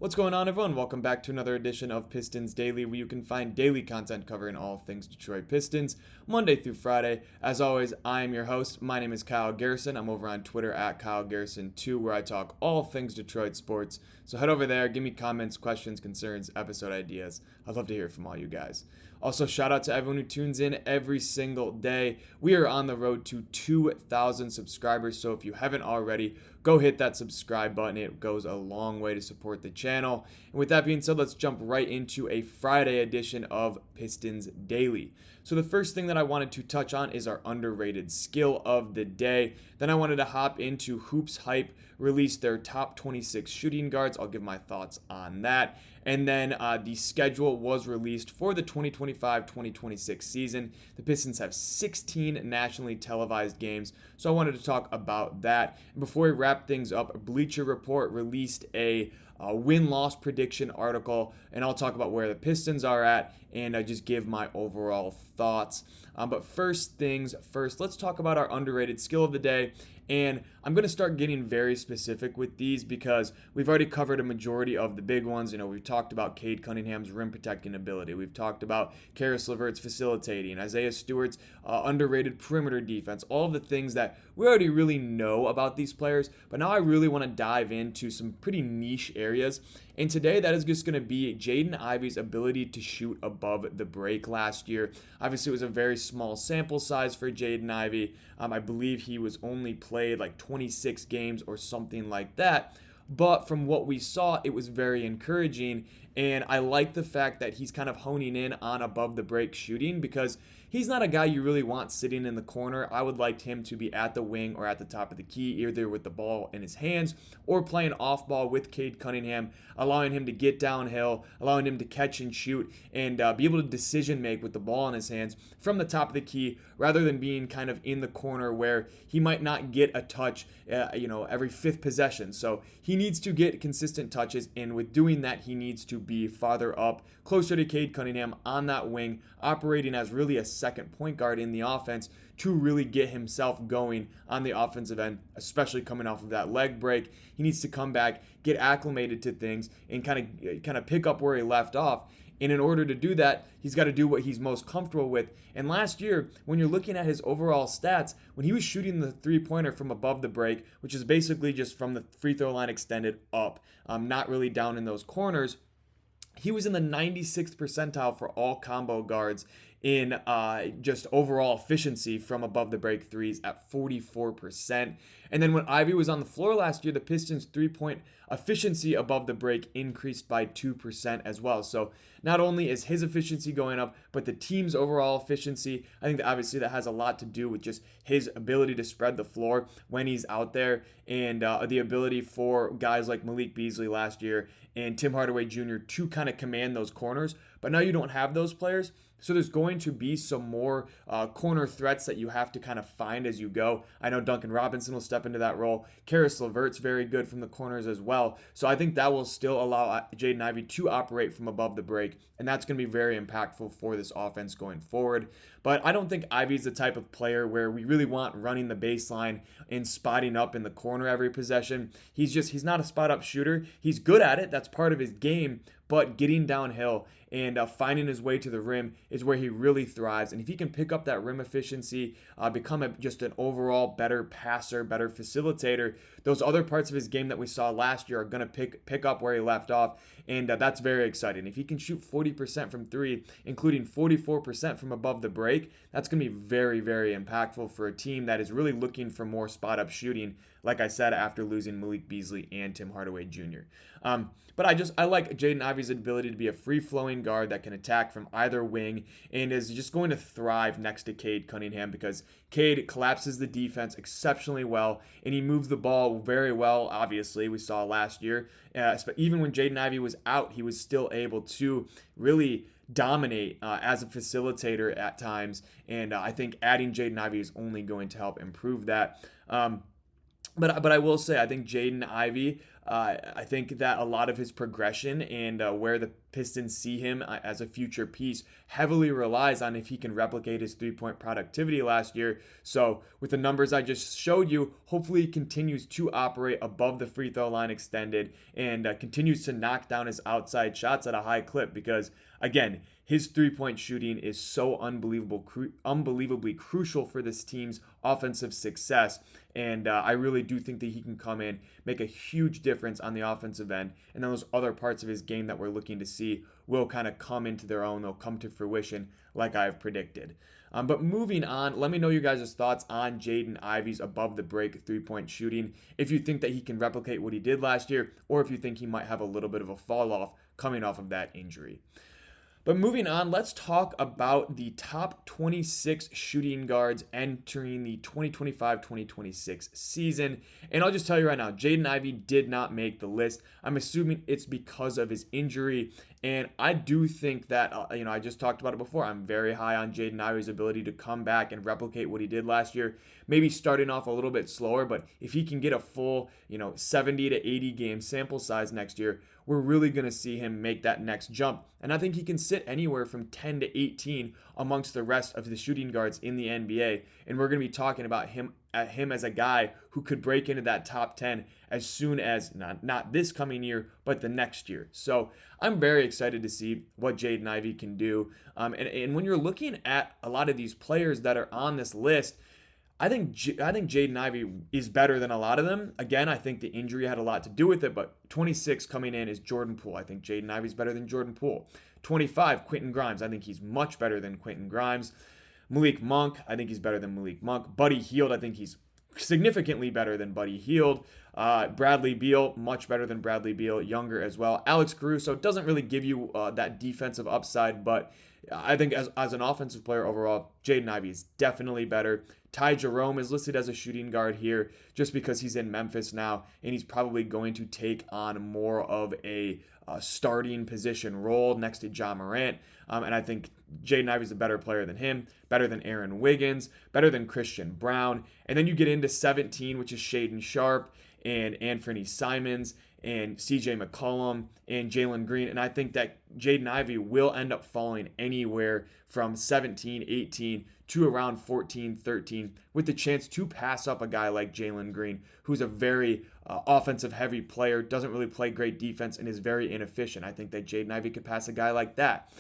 What's going on, everyone? Welcome back to another edition of Pistons Daily, where you can find daily content covering all things Detroit Pistons, Monday through Friday. As always, I am your host. My name is Kyle Garrison. I'm over on Twitter at Kyle Garrison2, where I talk all things Detroit sports. So head over there, give me comments, questions, concerns, episode ideas. I'd love to hear from all you guys. Also, shout out to everyone who tunes in every single day. We are on the road to 2,000 subscribers, so if you haven't already, go hit that subscribe button. It goes a long way to support the channel. And with that being said, let's jump right into a Friday edition of Pistons Daily. So the first thing that I wanted to touch on is our underrated skill of the day. Then I wanted to hop into Hoops Hype, release their top 26 shooting guards. I'll give my thoughts on that. And then the schedule was released for the 2025-2026 season. The Pistons have 16 nationally televised games, so I wanted to talk about that. And before we wrap things up, Bleacher Report released a win-loss prediction article, and I'll talk about where the Pistons are at and just give my overall thoughts. But first things first, let's talk about our underrated skill of the day. And I'm going to start getting very specific with these because we've already covered a majority of the big ones. We've talked about Cade Cunningham's rim protecting ability. We've talked about Caris LeVert's facilitating, Isaiah Stewart's underrated perimeter defense, all of the things that we already really know about these players. But now I really want to dive into some pretty niche areas. And today, that is just going to be Jaden Ivey's ability to shoot above the break last year. Obviously, it was a very small sample size for Jaden Ivey. I believe he was only played like 26 games or something like that. But from what we saw, it was very encouraging. And I like the fact that he's kind of honing in on above the break shooting because he's not a guy you really want sitting in the corner. I would like him to be at the wing or at the top of the key, either with the ball in his hands or playing off ball with Cade Cunningham, allowing him to get downhill, allowing him to catch and shoot, and be able to decision make with the ball in his hands from the top of the key rather than being kind of in the corner where he might not get a touch every fifth possession. So he needs to get consistent touches, and with doing that, he needs to be farther up, closer to Cade Cunningham on that wing, operating as really a second point guard in the offense to really get himself going on the offensive end, especially coming off of that leg break. He needs to come back, get acclimated to things, and kind of pick up where he left off. And in order to do that, he's got to do what he's most comfortable with. And last year, when you're looking at his overall stats, when he was shooting the three-pointer from above the break, which is basically just from the free throw line extended up, not really down in those corners, he was in the 96th percentile for all combo guards in just overall efficiency from above the break threes at 44%. And then when Ivey was on the floor last year, the Pistons' three-point efficiency above the break increased by 2% as well. So not only is his efficiency going up, but the team's overall efficiency. I think that obviously that has a lot to do with just his ability to spread the floor when he's out there, and the ability for guys like Malik Beasley last year and Tim Hardaway Jr. to kind of command those corners. But now you don't have those players. So there's going to be some more corner threats that you have to kind of find as you go. I know Duncan Robinson will step into that role. Caris LeVert's very good from the corners as well. So I think that will still allow Jaden Ivey to operate from above the break, and that's going to be very impactful for this offense going forward. But I don't think Ivey's the type of player where we really want running the baseline and spotting up in the corner every possession. He's not a spot up shooter. He's good at it. That's part of his game. But getting downhill and finding his way to the rim is where he really thrives. And if he can pick up that rim efficiency, become just an overall better passer, better facilitator, those other parts of his game that we saw last year are going to pick up where he left off. And that's very exciting. If he can shoot 40% from three, including 44% from above the break, that's going to be very, very impactful for a team that is really looking for more spot-up shooting, like I said, after losing Malik Beasley and Tim Hardaway Jr. But I like Jaden Ivey's ability to be a free-flowing guard that can attack from either wing and is just going to thrive next to Cade Cunningham because Cade collapses the defense exceptionally well, and he moves the ball very well, obviously, we saw last year. But even when Jaden Ivey was out, he was still able to really dominate as a facilitator at times, and I think adding Jaden Ivey is only going to help improve that. But I will say, I think Jaden Ivey I think that a lot of his progression and where the Pistons see him as a future piece heavily relies on if he can replicate his three-point productivity last year. So with the numbers I just showed you, hopefully he continues to operate above the free throw line extended and continues to knock down his outside shots at a high clip because, again, his three-point shooting is so unbelievably crucial for this team's offensive success. And I really do think that he can come in, make a huge difference on the offensive end. And then those other parts of his game that we're looking to see will kind of come into their own. They'll come to fruition like I've predicted. But moving on, let me know your guys' thoughts on Jaden Ivey's above the break three-point shooting. If you think that he can replicate what he did last year, or if you think he might have a little bit of a fall off coming off of that injury. But moving on, let's talk about the top 26 shooting guards entering the 2025-2026 season. And I'll just tell you right now, Jaden Ivey did not make the list. I'm assuming it's because of his injury. And I do think that, I just talked about it before. I'm very high on Jaden Ivey's ability to come back and replicate what he did last year. Maybe starting off a little bit slower, but if he can get a full, 70 to 80 game sample size next year, we're really going to see him make that next jump. And I think he can sit anywhere from 10 to 18 amongst the rest of the shooting guards in the NBA. And we're going to be talking about him as a guy who could break into that top 10 as soon as, not this coming year, but the next year. So I'm very excited to see what Jaden Ivey can do. And when you're looking at a lot of these players that are on this list, I think Jaden Ivey is better than a lot of them. Again, I think the injury had a lot to do with it, but 26 coming in is Jordan Poole. I think Jaden Ivey's better than Jordan Poole. 25, Quentin Grimes. I think he's much better than Quentin Grimes. Malik Monk, I think he's better than Malik Monk. Buddy Hield, I think he's significantly better than Buddy Hield. Bradley Beal, much better than Bradley Beal, younger as well. Alex Caruso doesn't really give you that defensive upside, but I think as an offensive player overall, Jaden Ivey is definitely better. Ty Jerome is listed as a shooting guard here just because he's in Memphis now, and he's probably going to take on more of a starting position role next to Ja Morant. And I think Jaden Ivey's a better player than him, better than Aaron Wiggins, better than Christian Brown. And then you get into 17, which is Shaedon Sharpe and Anthony Simons and CJ McCollum and Jalen Green. And I think that Jaden Ivey will end up falling anywhere from 17, 18 to around 14, 13 with the chance to pass up a guy like Jalen Green, who's a very offensive heavy player, doesn't really play great defense, and is very inefficient. I think that Jaden Ivey could pass a guy like that.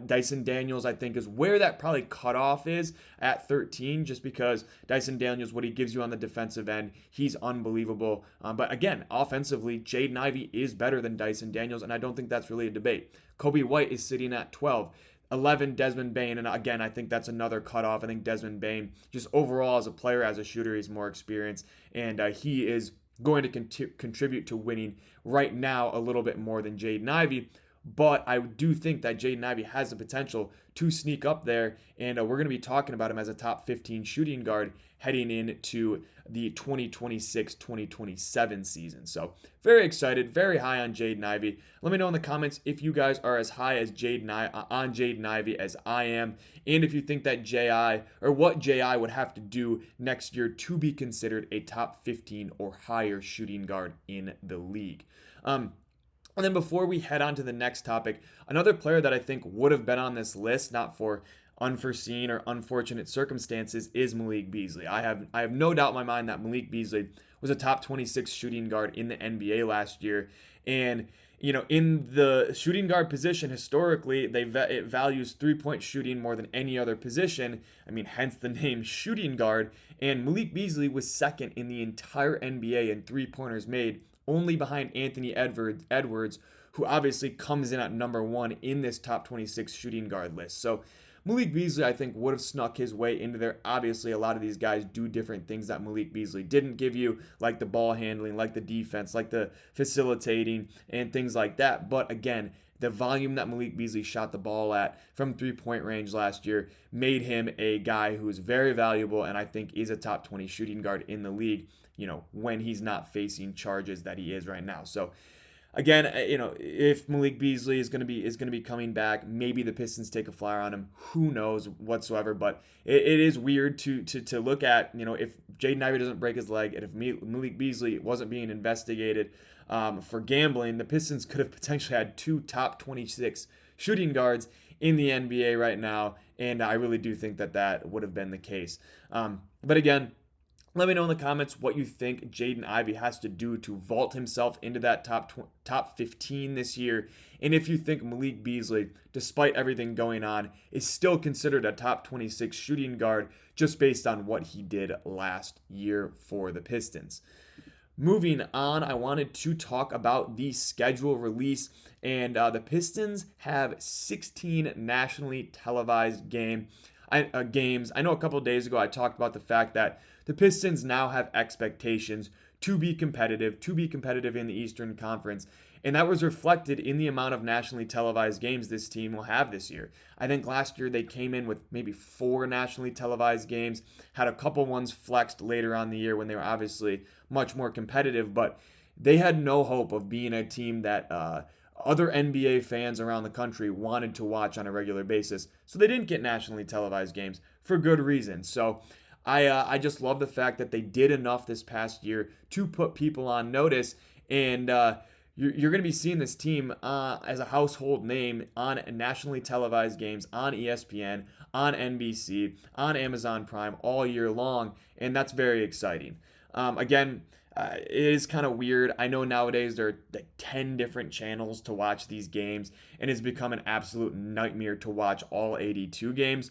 Dyson Daniels, I think, is where that probably cutoff is at 13, just because Dyson Daniels, what he gives you on the defensive end, he's unbelievable. But again, offensively, Jaden Ivey is better than Dyson Daniels, and I don't think that's really a debate. Kobe White is sitting at 12. 11, Desmond Bane, and again, I think that's another cutoff. I think Desmond Bane, just overall as a player, as a shooter, he's more experienced, and he is going to contribute to winning right now a little bit more than Jaden Ivey. But I do think that Jaden Ivey has the potential to sneak up there, and we're going to be talking about him as a top 15 shooting guard heading into the 2026-2027 season. So very excited, very high on Jaden Ivey. Let me know in the comments if you guys are as high as Jaden Ivey as I am, and if you think that what J.I. would have to do next year to be considered a top 15 or higher shooting guard in the league. And then before we head on to the next topic, another player that I think would have been on this list, not for unforeseen or unfortunate circumstances, is Malik Beasley. I have no doubt in my mind that Malik Beasley was a top 26 shooting guard in the NBA last year. And, in the shooting guard position, historically, it values three-point shooting more than any other position. I mean, hence the name shooting guard. And Malik Beasley was second in the entire NBA in three-pointers made, only behind Anthony Edwards, who obviously comes in at number 1 in this top 26 shooting guard list. So Malik Beasley, I think, would have snuck his way into there. Obviously, a lot of these guys do different things that Malik Beasley didn't give you, like the ball handling, like the defense, like the facilitating, and things like that. But again, the volume that Malik Beasley shot the ball at from three-point range last year made him a guy who is very valuable and I think is a top 20 shooting guard in the league, when he's not facing charges that he is right now. So again, if Malik Beasley is going to be coming back, maybe the Pistons take a flyer on him. Who knows whatsoever, but it is weird to look at, if Jaden Ivey doesn't break his leg and if Malik Beasley wasn't being investigated, for gambling, the Pistons could have potentially had 2 top 26 shooting guards in the NBA right now, and I really do think that that would have been the case. But again, let me know in the comments what you think Jaden Ivey has to do to vault himself into that top 15 this year, and if you think Malik Beasley, despite everything going on, is still considered a top 26 shooting guard just based on what he did last year for the Pistons. Moving on, I wanted to talk about the schedule release, and the Pistons have 16 nationally televised games. I know a couple of days ago I talked about the fact that the Pistons now have expectations to be competitive in the Eastern Conference, and that was reflected in the amount of nationally televised games this team will have this year. I think last year they came in with maybe 4 nationally televised games, had a couple ones flexed later on the year when they were obviously much more competitive, but they had no hope of being a team that other NBA fans around the country wanted to watch on a regular basis. So they didn't get nationally televised games for good reason. So I just love the fact that they did enough this past year to put people on notice, and you're going to be seeing this team as a household name on nationally televised games on ESPN, on NBC, on Amazon Prime all year long, and that's very exciting. Again, it is kind of weird. I know nowadays there are like 10 different channels to watch these games, and it's become an absolute nightmare to watch all 82 games.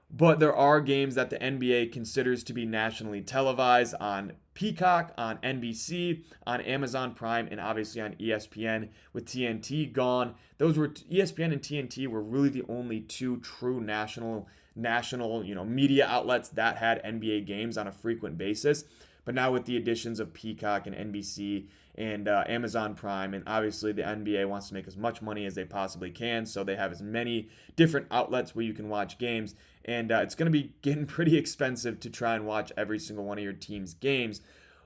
But there are games that the NBA considers to be nationally televised on Peacock, on NBC, on Amazon Prime, and obviously on ESPN with TNT gone. Those were ESPN and TNT were really the only 2 true national media outlets that had NBA games on a frequent basis. But now with the additions of Peacock and NBC and Amazon Prime, and obviously the NBA wants to make as much money as they possibly can, so they have as many different outlets where you can watch games, and it's going to be getting pretty expensive to try and watch every single one of your team's games.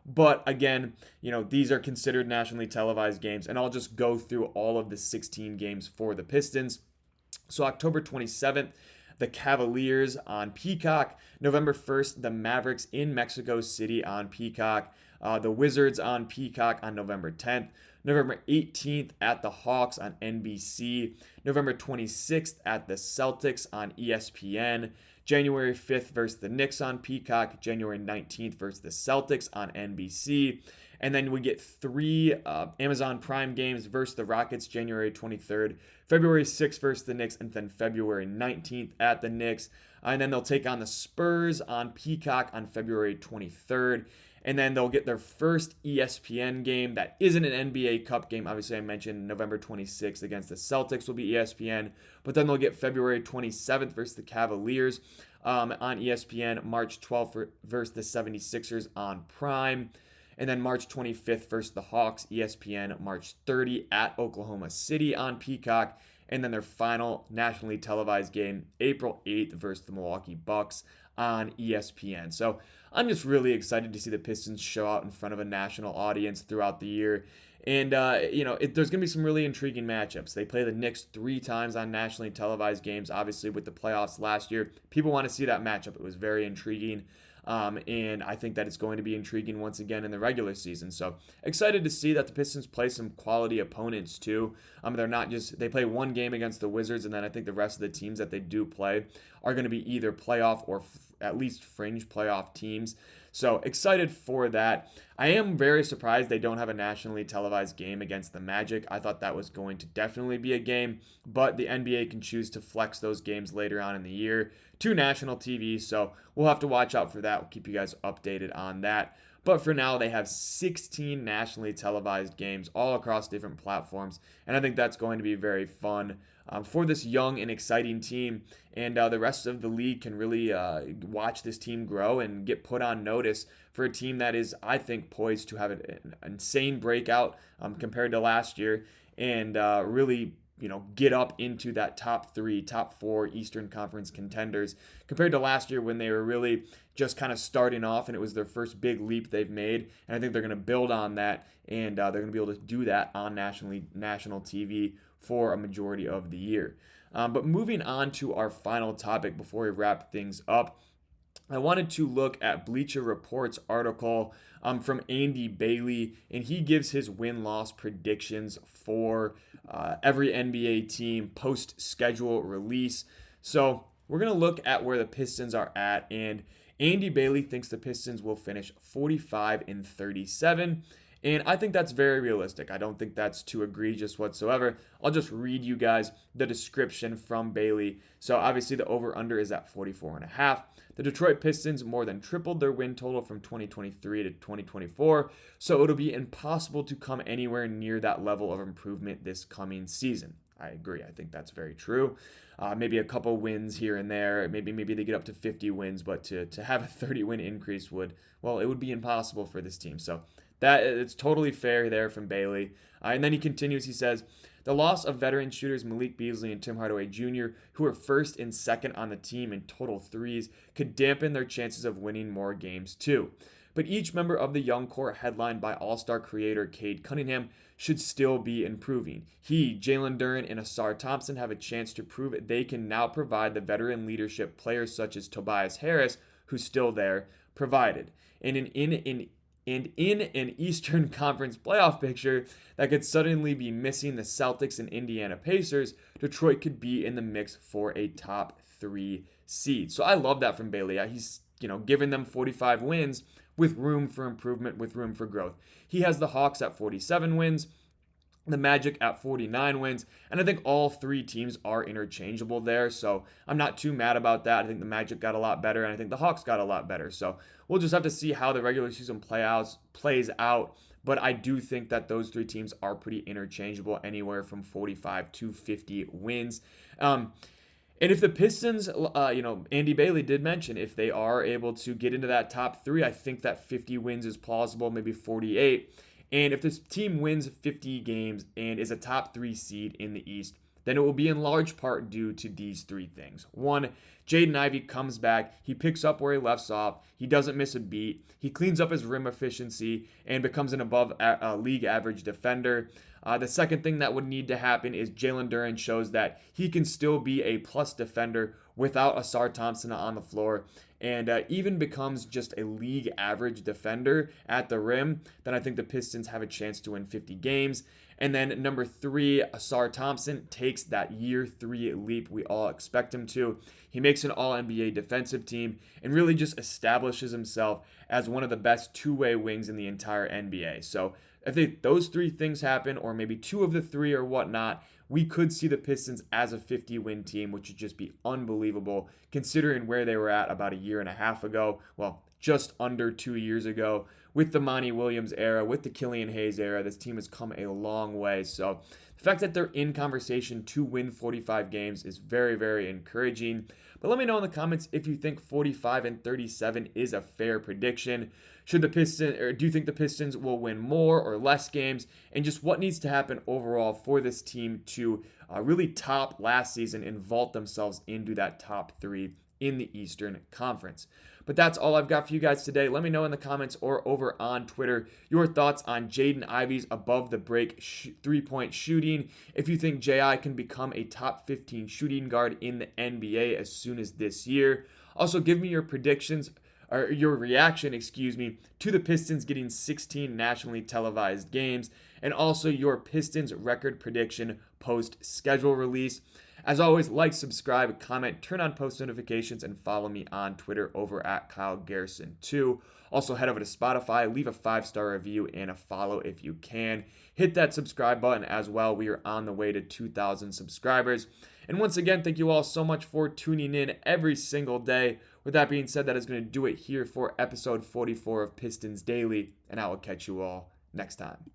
But again, these are considered nationally televised games, and I'll just go through all of the 16 games for the Pistons. So October 27th, the Cavaliers on Peacock. November 1st, the Mavericks in Mexico City on Peacock. The Wizards on Peacock on November 10th. November 18th at the Hawks on NBC. November 26th at the Celtics on ESPN. January 5th versus the Knicks on Peacock. January 19th versus the Celtics on NBC. And then we get 3 Amazon Prime games versus the Rockets January 23rd, February 6th versus the Knicks, and then February 19th at the Knicks. And then they'll take on the Spurs on Peacock on February 23rd. And then they'll get their first ESPN game that isn't an NBA Cup game. Obviously, I mentioned November 26th against the Celtics will be ESPN. But then they'll get February 27th versus the Cavaliers on ESPN. March 12th versus the 76ers on Prime. And then March 25th versus the Hawks, ESPN. March 30 at Oklahoma City on Peacock. And then their final nationally televised game, April 8th versus the Milwaukee Bucks on ESPN. So I'm just really excited to see the Pistons show out in front of a national audience throughout the year. And, there's going to be some really intriguing matchups. They play the Knicks 3 times on nationally televised games, obviously with the playoffs last year. People want to see that matchup. It was very intriguing. And I think that it's going to be intriguing once again in the regular season. So excited to see that the Pistons play some quality opponents too. They're not just, they play one game against the Wizards, and then I think the rest of the teams that they do play are going to be either playoff or at least fringe playoff teams. So excited for that. I am very surprised they don't have a nationally televised game against the Magic. I thought that was going to definitely be a game, but the NBA can choose to flex those games later on in the year to national TV. So we'll have to watch out for that. We'll keep you guys updated on that. But for now, they have 16 nationally televised games all across different platforms. And I think that's going to be very fun for this young and exciting team. And the rest of the league can really watch this team grow and get put on notice for a team that is, I think, poised to have an insane breakout compared to last year and really get up into that top 3, top 4 Eastern Conference contenders compared to last year when they were really just kind of starting off and it was their first big leap they've made. And I think they're going to build on that, and they're going to be able to do that on national TV for a majority of the year. But moving on to our final topic before we wrap things up, I wanted to look at Bleacher Report's article from Andy Bailey, and he gives his win-loss predictions for every NBA team post-schedule release. So we're going to look at where the Pistons are at, and Andy Bailey thinks the Pistons will finish 45-37. And I think that's very realistic. I don't think that's too egregious whatsoever. I'll just read you guys the description from Bailey. So obviously the over-under is at 44.5. The Detroit Pistons more than tripled their win total from 2023 to 2024, so it'll be impossible to come anywhere near that level of improvement this coming season. I agree. I think that's very true. Maybe a couple wins here and there. Maybe they get up to 50 wins, but to have a 30-win increase it would be impossible for this team. So that it's totally fair there from Bailey. And then he continues. He says, the loss of veteran shooters Malik Beasley and Tim Hardaway Jr., who are first and second on the team in total threes, could dampen their chances of winning more games too. But each member of the young core, headlined by all-star creator Cade Cunningham, should still be improving. He, Jalen Duren, and Asar Thompson have a chance to prove they can now provide the veteran leadership players such as Tobias Harris, who's still there, provided. And in an Eastern Conference playoff picture that could suddenly be missing the Celtics and Indiana Pacers, Detroit could be in the mix for a top 3 seed. So I love that from Bailey. He's giving them 45 wins with room for improvement, with room for growth. He has the Hawks at 47 wins, the Magic at 49 wins, and I think all 3 teams are interchangeable there, so I'm not too mad about that. I think the Magic got a lot better, and I think the Hawks got a lot better, so we'll just have to see how the regular season plays out, but I do think that those 3 teams are pretty interchangeable, anywhere from 45 to 50 wins. And if the Pistons, Andy Bailey did mention, if they are able to get into that top 3, I think that 50 wins is plausible, maybe 48. And if this team wins 50 games and is a top 3 seed in the East, then it will be in large part due to these 3 things. 1, Jaden Ivey comes back, he picks up where he left off, he doesn't miss a beat, he cleans up his rim efficiency and becomes an above league average defender. The second thing that would need to happen is Jalen Duren shows that he can still be a plus defender without Asar Thompson on the floor, and even becomes just a league average defender at the rim, then I think the Pistons have a chance to win 50 games. And then number 3, Asar Thompson takes that year 3 leap we all expect him to. He makes an all-NBA defensive team and really just establishes himself as one of the best two-way wings in the entire NBA. So if those 3 things happen, or maybe 2 of the 3 or whatnot, we could see the Pistons as a 50-win team, which would just be unbelievable considering where they were at about a year and a half ago. Well, just under 2 years ago. With the Monty Williams era, with the Killian Hayes era, this team has come a long way. So the fact that they're in conversation to win 45 games is very, very encouraging. But let me know in the comments if you think 45-37 is a fair prediction. Do you think the Pistons will win more or less games? And just what needs to happen overall for this team to really top last season and vault themselves into that top 3 in the Eastern Conference. But that's all I've got for you guys today. Let me know in the comments or over on Twitter your thoughts on Jaden Ivey's above the break 3-point shooting. If you think J.I. can become a top 15 shooting guard in the NBA as soon as this year. Also, give me your predictions, or your reaction, to the Pistons getting 16 nationally televised games, and also your Pistons record prediction post-schedule release. As always, like, subscribe, comment, turn on post notifications, and follow me on Twitter over at Kyle Garrison 2. Also, head over to Spotify, leave a 5-star review and a follow if you can. Hit that subscribe button as well. We are on the way to 2,000 subscribers. And once again, thank you all so much for tuning in every single day. With that being said, that is going to do it here for episode 44 of Pistons Daily, and I will catch you all next time.